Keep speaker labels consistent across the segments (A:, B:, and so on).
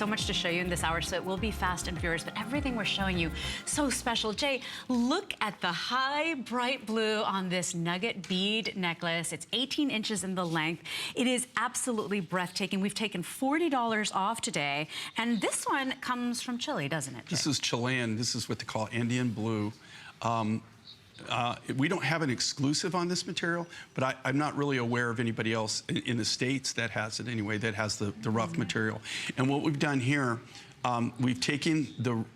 A: so much to show you in this hour, so it will be fast and furious, but everything we're showing you, so special. Jay, look at the high bright blue on this nugget bead necklace. It's 18 inches in the length. It is absolutely breathtaking. We've taken $40 off today, and this one comes from Chile, doesn't it, Jay?
B: This is Chilean. This is what they call Andean blue. We don't have an exclusive on this material, but I'm not really aware of anybody else in the States that has it anyway, that has the rough material. And what we've done here, we've taken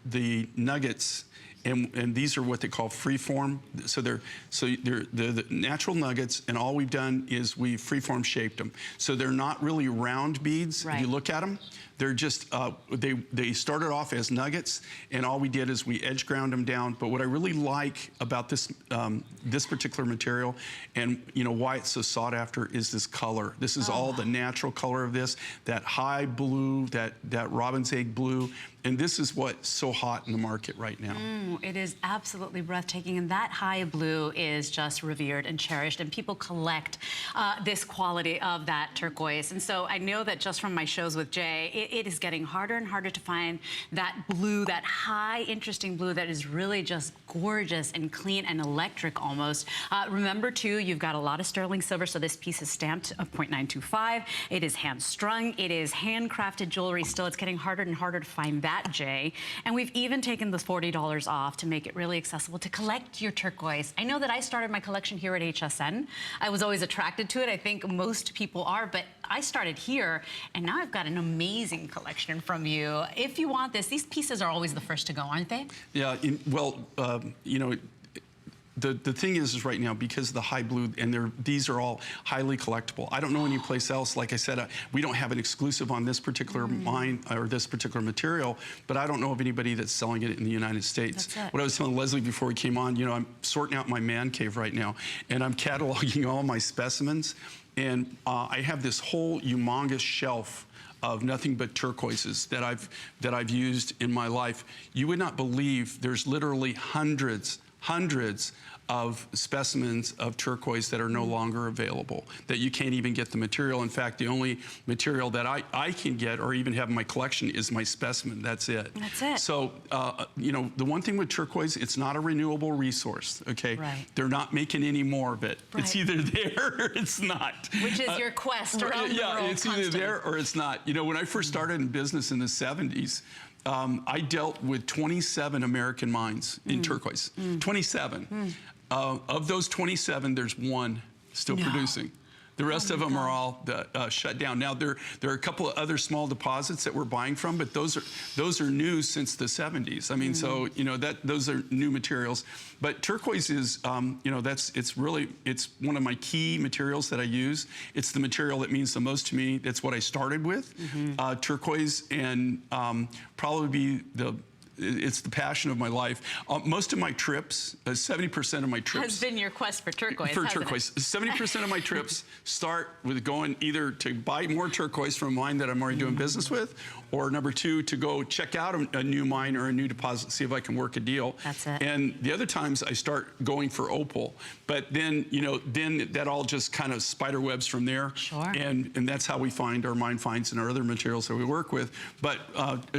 B: the nuggets, and these are what they call freeform. So they're the natural nuggets, and all we've done is we freeform shaped them. So they're not really round beads. Right. If you look at them, they're just, they started off as nuggets, and all we did is we edge ground them down. But what I really like about this this particular material, and you know why it's so sought after, is this color. This is all the natural color of this, that high blue, that robin's egg blue. And this is what's so hot in the market right now.
A: It is absolutely breathtaking, and that high blue is just revered and cherished, and people collect this quality of that turquoise. And so I know that just from my shows with Jay, it is getting harder and harder to find that blue, that high, interesting blue that is really just gorgeous and clean and electric almost. Remember too, you've got a lot of sterling silver, so this piece is stamped of 0.925. It is hand strung. It is handcrafted jewelry still. It's getting harder and harder to find that, Jay. And we've even taken the $40 off to make it really accessible to collect your turquoise. I know that I started my collection here at HSN. I was always attracted to it. I think most people are, but I started here, and now I've got an amazing collection from you. If you want this, these pieces are always the first to go, aren't they?
B: Yeah, you know, the thing is right now, because of the high blue, and these are all highly collectible. I don't know any place else. Like I said, we don't have an exclusive on this particular mine or this particular material, but I don't know of anybody that's selling it in the United States. What I was telling Leslie before we came on, you know, I'm sorting out my man cave right now, and I'm cataloging all my specimens, and I have this whole humongous shelf of nothing but turquoises that I've used in my life. You would not believe there's literally hundreds of specimens of turquoise that are no longer available, that you can't even get the material. In fact, the only material that I can get or even have in my collection is my specimen. That's it.
A: That's it.
B: So, you know, the one thing with turquoise, it's not a renewable resource, okay?
A: Right.
B: They're not making any more of it.
A: Right.
B: It's either there or it's not.
A: Which is your quest around the world.
B: Yeah, it's either there or it's not. You know, when I first started in business in the 70s, I dealt with 27 American mines in turquoise. 27. Of those 27, there's one still producing. The rest of them are all shut down. Now there are a couple of other small deposits that we're buying from, but those are new since the 70s. I mean, so you know those are new materials. But turquoise is, you know, it's one of my key materials that I use. It's the material that means the most to me. That's what I started with, turquoise, and probably it's the passion of my life. Most of my trips, 70% of my trips
A: has been your quest for turquoise.
B: For turquoise, 70% of my trips start with going either to buy more turquoise from a mine that I'm already doing business with, or number two, to go check out a new mine or a new deposit, see if I can work a deal.
A: That's it.
B: And the other times I start going for opal, but then you know, then that all just kind of spider webs from there.
A: Sure.
B: And that's how we find our mine finds and our other materials that we work with. But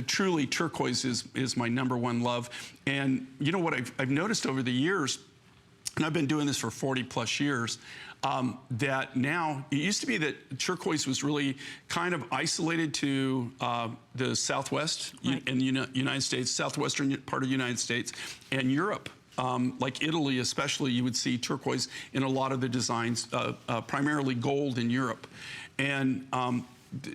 B: truly, turquoise is my number one love. And you know what I've noticed over the years, and I've been doing this for 40 plus years, that now, it used to be that turquoise was really kind of isolated to the Southwest in the United States, southwestern part of the United States, and Europe. Like Italy especially, you would see turquoise in a lot of the designs, primarily gold in Europe. And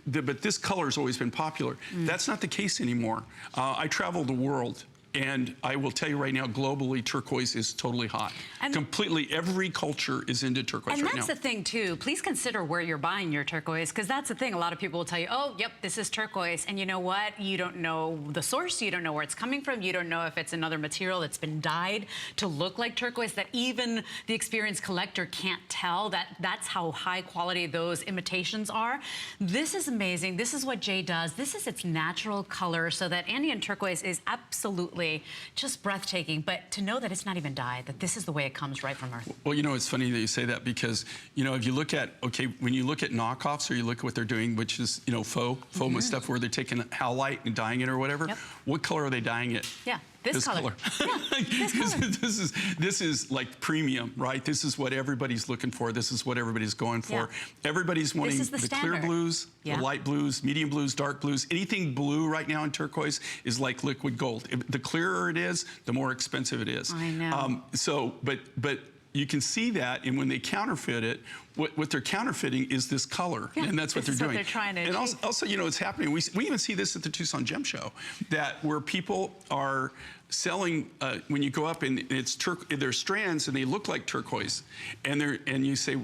B: but this color has always been popular. That's not the case anymore. I travel the world, and I will tell you right now, globally, turquoise is totally hot. And completely, every culture is into turquoise right now.
A: And that's the thing, too. Please consider where you're buying your turquoise, because that's the thing. A lot of people will tell you, oh, yep, this is turquoise. And you know what? You don't know the source. You don't know where it's coming from. You don't know if it's another material that's been dyed to look like turquoise, that even the experienced collector can't tell. That's how high quality those imitations are. This is amazing. This is what Jay does. This is its natural color, so that Andean turquoise is absolutely absolutely just breathtaking. But to know that it's not even dyed, that this is the way it comes right from Earth.
B: Well, you know, it's funny that you say that because, you know, if you look at, okay, when you look at knockoffs or you look at what they're doing, which is, you know, faux stuff where they're taking howlite and dyeing it or whatever, what color are they dyeing it?
A: Yeah. This color.
B: Yeah, this color. This is like premium, right? This is what everybody's looking for. This is what everybody's going for.
A: Yeah.
B: Everybody's wanting
A: the
B: clear blues, the light blues, medium blues, dark blues. Anything blue right now in turquoise is like liquid gold. The clearer it is, the more expensive it is.
A: I know.
B: But you can see that, and when they counterfeit it, what they're counterfeiting is this color, and that's what they're doing.
A: They're trying to
B: and also, you know, it's happening. We even see this at the Tucson Gem Show, that where people are selling when you go up and it's they're strands and they look like turquoise, and you say,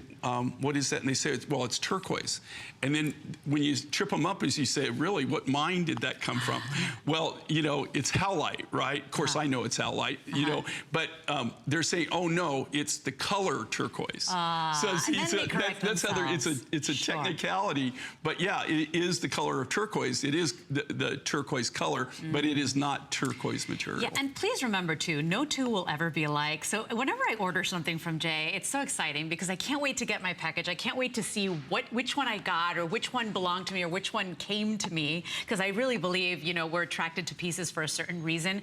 B: what is that? And they say, well, it's turquoise. And then when you trip them up, as you say, really, what mine did that come from? Well, you know, it's howlite, right? Of course, I know it's howlite, you know, but they're saying, oh no, it's the color turquoise. So see, that's how it's a technicality, but yeah, it is the color of turquoise. It is the turquoise color, but it is not turquoise material.
A: Yeah, and please remember too, no two will ever be alike. So whenever I order something from Jay, it's so exciting because I can't wait to get my package. I can't wait to see which one I got or which one belonged to me or which one came to me, because I really believe, you know, we're attracted to pieces for a certain reason.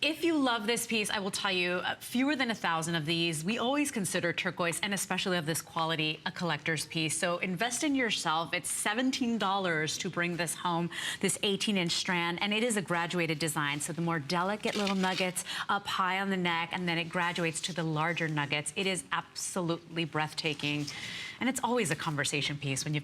A: If you love this piece, I will tell you, fewer than 1,000 of these. We always consider turquoise, and especially of this quality, a collector's piece. So invest in yourself. It's $17 to bring this home, this 18-inch strand, and it is a graduated design. So the more delicate little nuggets up high on the neck, and then it graduates to the larger nuggets. It is absolutely breathtaking. And it's always a conversation piece when you've got